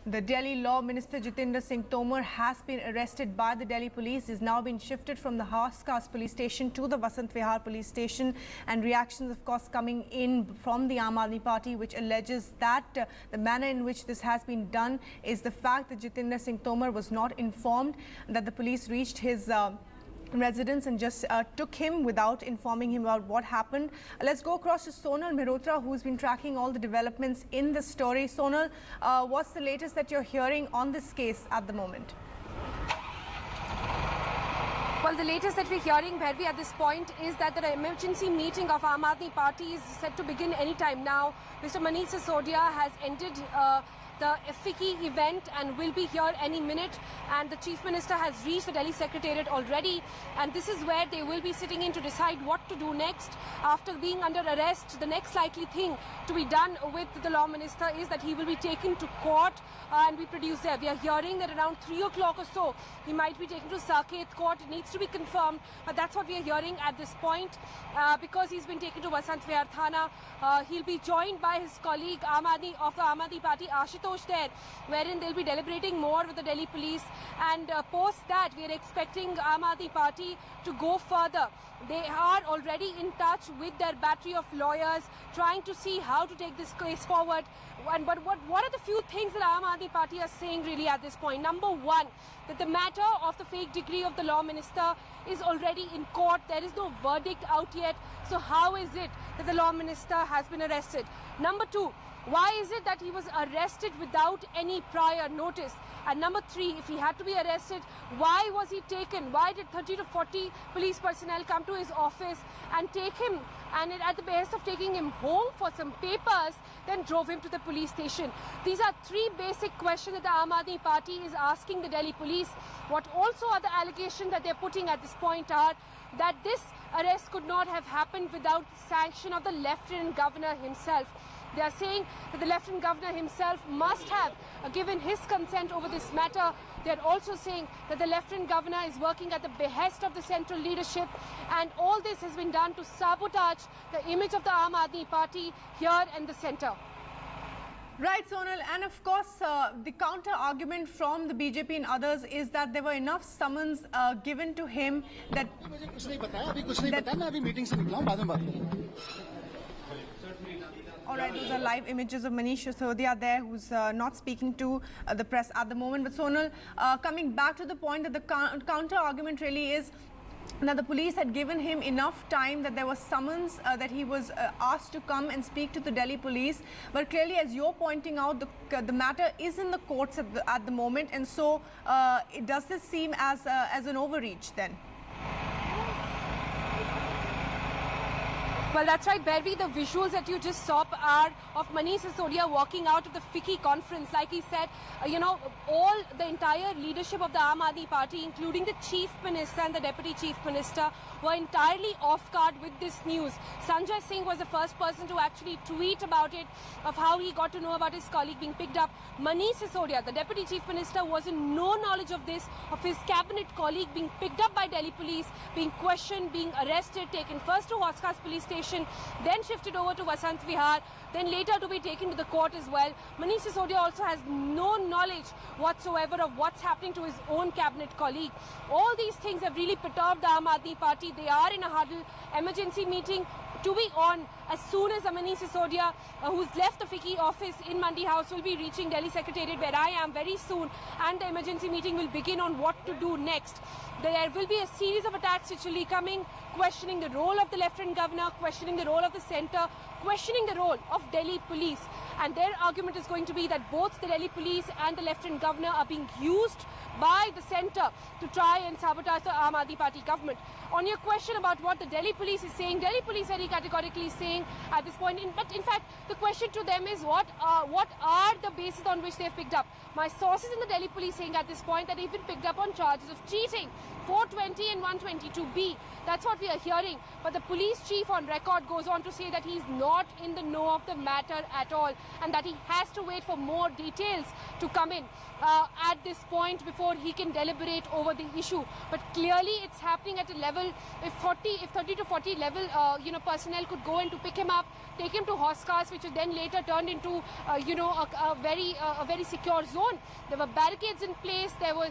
The Delhi Law Minister Jitendra Singh Tomar has been arrested by the Delhi police. He has now been shifted from the Haskas police station to the Vasant Vihar police station, and reactions of course coming in from the Aam Aadmi Party, which alleges that the manner in which this has been done is the fact that Jitendra Singh Tomar was not informed that the police reached his residence and just took him without informing him about what happened. Let's go across to Sonal Mehrotra, who's been tracking all the developments in the story. Sonal, what's the latest that you're hearing on this case at the moment? Well, the latest that we're hearing, Bhairavi, at this point is that the emergency meeting of Aam Aadmi Party is set to begin anytime now. Mr. Manish Sisodia has ended the FICCI event and will be here any minute, and the Chief Minister has reached the Delhi Secretariat already, and this is where they will be sitting in to decide what to do next. After being under arrest, the next likely thing to be done with the Law Minister is that he will be taken to court and be produced there. We are hearing that around 3 o'clock or so he might be taken to Saket Court. It needs to be confirmed, but that's what we are hearing at this point. Because he's been taken to Vasant Vihar Thana, he'll be joined by his colleague of the Aam Aadmi Party, Ashutosh, there, wherein they'll be deliberating more with the Delhi police, and post that we are expecting Aam Aadmi Party to go further. They are already in touch with their battery of lawyers, trying to see how to take this case forward. But what are the few things that Aam Aadmi Party are saying really at this point? Number one, that the matter of the fake degree of the Law Minister is already in court. There is no verdict out yet. So how is it that the Law Minister has been arrested? Number two, why is it that he was arrested without any prior notice? And number three, if he had to be arrested, why was he taken? Why did 30 to 40 police personnel come to his office and take him, and at the behest of taking him home for some papers, then drove him to the police station? These are three basic questions that the Aam Aadmi Party is asking the Delhi police. What also are the allegations that they're putting at this point are that this arrest could not have happened without the sanction of the Lieutenant Governor himself. They are saying that the Lieutenant Governor himself must have given his consent over this matter. They are also saying that the Lieutenant Governor is working at the behest of the central leadership, and all this has been done to sabotage the image of the Aam Aadmi Party here in the centre. Right, Sonal, and of course the counter argument from the BJP and others is that there were enough summons given to him that... All right, those are live images of Manish Sisodia there, who's not speaking to the press at the moment. But Sonal, coming back to the point that the counter argument really is that the police had given him enough time, that there was summons, that he was asked to come and speak to the Delhi police. But clearly, as you're pointing out, the matter is in the courts at the moment. And so does this seem as an overreach then? Well, that's right, Bhairavi. The visuals that you just saw are of Manish Sisodia walking out of the FICCI conference. Like he said, the entire leadership of the Aam Aadmi Party, including the Chief Minister and the Deputy Chief Minister, were entirely off guard with this news. Sanjay Singh was the first person to actually tweet about it, of how he got to know about his colleague being picked up. Manish Sisodia, the Deputy Chief Minister, was in no knowledge of this, of his cabinet colleague being picked up by Delhi police, being questioned, being arrested, taken first to Haskas police station, then shifted over to Vasant Vihar, then later to be taken to the court as well. Manish Sisodia also has no knowledge whatsoever of what's happening to his own cabinet colleague. All these things have really perturbed the Aam Aadmi Party. They are in a huddle. Emergency meeting to be on as soon as Manish Sisodia, who's left the FICCI office in Mandi House, will be reaching Delhi Secretariat, where I am, very soon, and the emergency meeting will begin on what to do next. There will be a series of attacks which will be coming, questioning the role of the Lieutenant Governor, questioning the role of the centre, questioning the role of Delhi police. And their argument is going to be that both the Delhi police and the Lieutenant Governor are being used by the centre to try and sabotage the Aam Aadmi Party government. On your question about what the Delhi police is saying, Delhi police very categorically saying at this point, but in fact the question to them is what are the bases on which they've picked up. My sources in the Delhi police saying at this point that they've been picked up on charges of cheating, 420 and 122B. That's what we are hearing. But the police chief on record goes on to say that he's not in the know of the matter at all, and that he has to wait for more details to come in at this point before he can deliberate over the issue. But clearly it's happening at a level, if 30 to 40 level, person personnel could go in to pick him up, take him to horse cars, which was then later turned into, a very secure zone. There were barricades in place, there were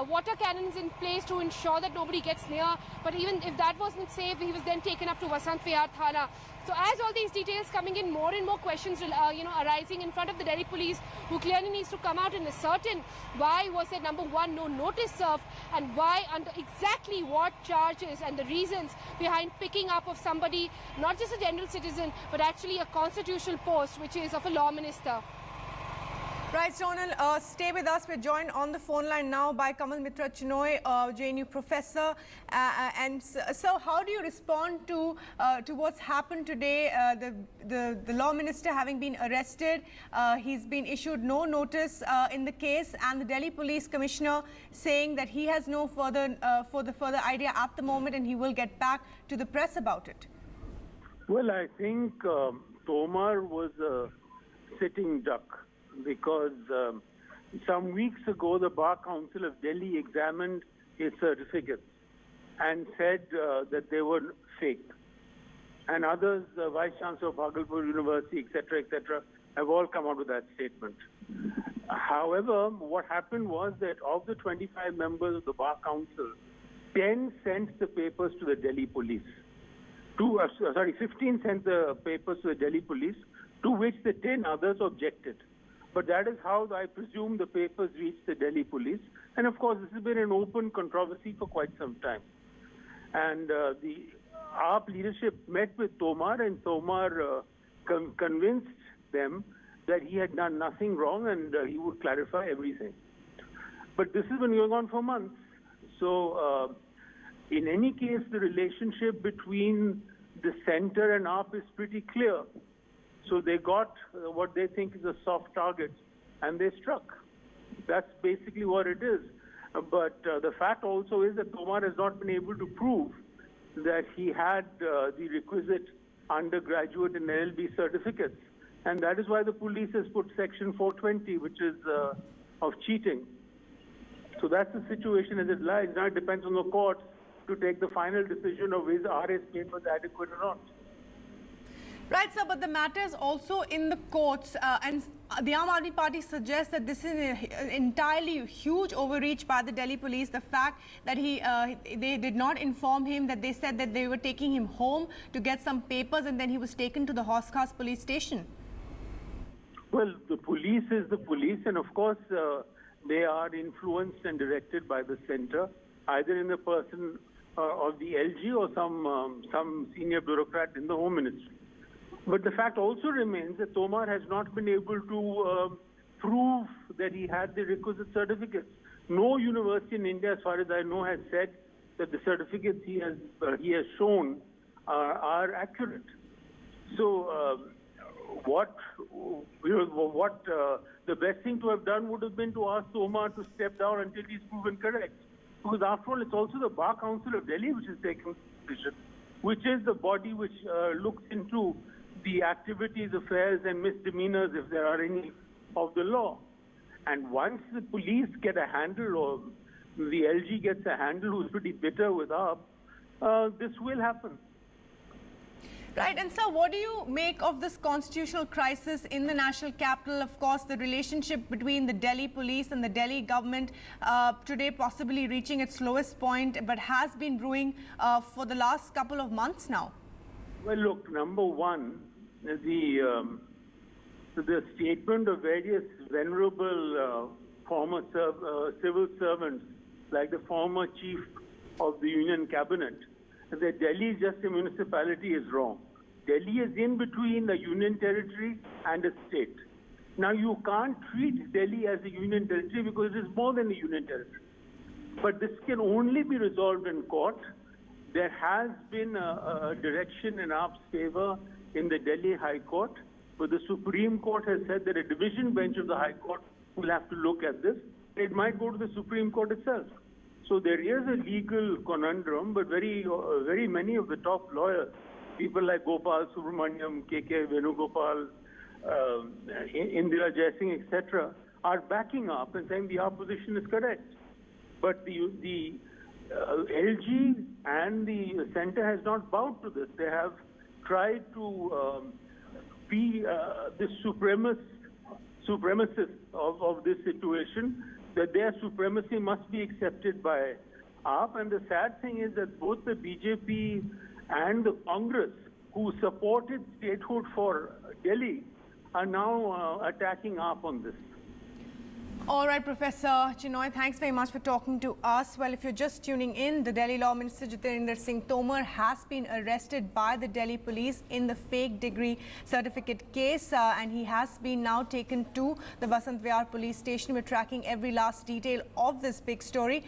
water cannons in place to ensure that nobody gets near. But even if that wasn't safe, he was then taken up to Vasant Vihar Thana. So as all these details coming in, more and more questions, arising in front of the Delhi police, who clearly needs to come out and ascertain why was there, number one, no notice served, and why, under exactly what charges, and the reasons behind picking up of somebody, not just a general citizen, but actually a constitutional post, which is of a law minister. Right, Sonal, stay with us. We're joined on the phone line now by Kamal Mitra Chinoy, JNU professor. So how do you respond to what's happened today? The law minister having been arrested, he's been issued no notice in the case, and the Delhi Police Commissioner saying that he has no further idea at the moment, and he will get back to the press about it. Well, I think Tomar was a sitting duck, because some weeks ago the Bar Council of Delhi examined his certificates and said that they were fake. And others, Vice Chancellor of Bhagalpur University, etc., have all come out with that statement. However, what happened was that of the 25 members of the Bar Council, 10 sent the papers to the Delhi police. 15 sent the papers to the Delhi police, to which the 10 others objected. But that is how, I presume, the papers reached the Delhi police. And of course, this has been an open controversy for quite some time. And the AAP leadership met with Tomar, and Tomar convinced them that he had done nothing wrong and he would clarify everything. But this has been going on for months. So in any case, the relationship between the center and AAP is pretty clear. So they got what they think is a soft target, and they struck. That's basically what it is. But the fact also is that Tomar has not been able to prove that he had the requisite undergraduate and LLB certificates. And that is why the police has put Section 420, which is of cheating. So that's the situation as it lies. Now it depends on the courts to take the final decision of is RS papers adequate or not. Right, sir, but the matter is also in the courts, and the Aam Aadmi Party suggests that this is an entirely huge overreach by the Delhi police. The fact that they did not inform him, that they said that they were taking him home to get some papers, and then he was taken to the Horse Cars police station. Well, the police is the police, and of course they are influenced and directed by the center, either in the person of the LG or some senior bureaucrat in the Home Ministry. But the fact also remains that Tomar has not been able to prove that he had the requisite certificates. No university in India, as far as I know, has said that the certificates he has shown are accurate. So the best thing to have done would have been to ask Tomar to step down until he's proven correct. Because after all, it's also the Bar Council of Delhi which has taken the decision, which is the body which looks into the activities, affairs and misdemeanors, if there are any, of the law. And once the police get a handle, or the LG gets a handle, who's pretty bitter with AAP, this will happen. Right, and sir, what do you make of this constitutional crisis in the national capital? Of course, the relationship between the Delhi police and the Delhi government today possibly reaching its lowest point, but has been brewing for the last couple of months now. Well, look, number one, the statement of various venerable former civil servants, like the former chief of the Union Cabinet, that Delhi is just a municipality is wrong. Delhi is in between a union territory and a state. Now, you can't treat Delhi as a union territory because it is more than a union territory. But this can only be resolved in court. There has been a direction in AAP's favor in the Delhi High Court, but the Supreme Court has said that a division bench of the High Court will have to look at this. It might go to the Supreme Court itself. So there is a legal conundrum, but very many of the top lawyers, people like Gopal Subramaniam, K.K. Venugopal, Indira Jaising, etc., are backing up and saying the opposition is correct. But the LG and the center has not bowed to this. They have try to be the supremacist of this situation, that their supremacy must be accepted by AAP. And the sad thing is that both the BJP and the Congress, who supported statehood for Delhi, are now attacking AAP on this. All right, Professor Chinoy, thanks very much for talking to us. Well, if you're just tuning in, the Delhi Law Minister Jitendra Singh Tomar has been arrested by the Delhi police in the fake degree certificate case, and he has been now taken to the Vasant Vihar police station. We're tracking every last detail of this big story.